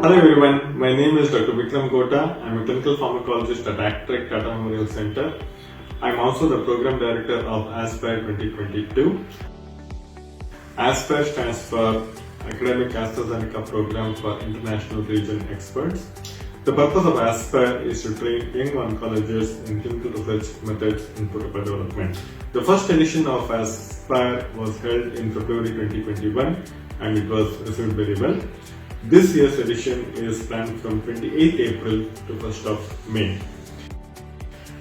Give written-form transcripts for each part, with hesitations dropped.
Hello everyone, my name is Dr. Vikram Gota. I'm a clinical pharmacologist at Aazpire Tata Memorial Center. I'm also the program director of Aazpire 2022. Aazpire stands for Academic AstraZeneca Program for International Region Experts. The purpose of Aazpire is to train young oncologists in clinical research methods and protocol development. The first edition of Aazpire was held in February 2021 and it was received very well. This year's edition is planned from 28th April to 1st of May.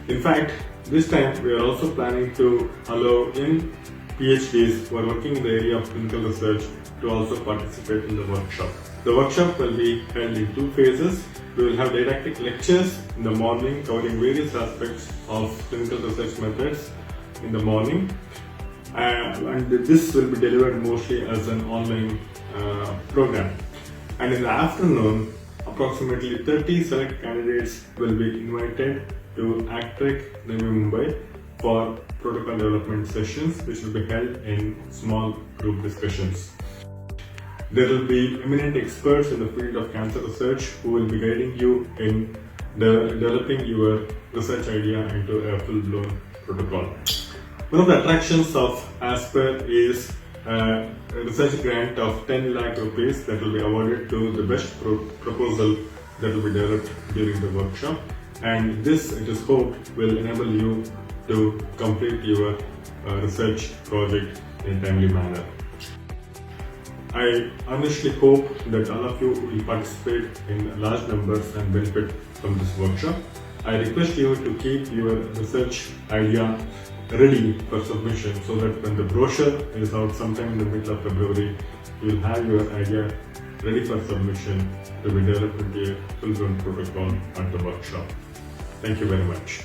In fact, this time we are also planning to allow young PhDs who are working in the area of clinical research to also participate in the workshop. The workshop will be held in two phases. We will have didactic lectures in the morning covering various aspects of clinical research methods in the morning. And this will be delivered mostly as an online program. And in the afternoon, approximately 30 select candidates will be invited to Aazpire, Navi Mumbai for protocol development sessions which will be held in small group discussions. There will be eminent experts in the field of cancer research who will be guiding you in developing your research idea into a full-blown protocol. One of the attractions of Aazpire is a research grant of 10 lakh rupees that will be awarded to the best proposal that will be developed during the workshop, and this, it is hoped, will enable you to complete your research project in a timely manner. I honestly hope that all of you will participate in large numbers and benefit from this workshop. I request you to keep your research idea ready for submission so that when the brochure is out sometime in the middle of February, you will have your idea ready for submission to be developed into a full-blown protocol at the workshop. Thank you very much.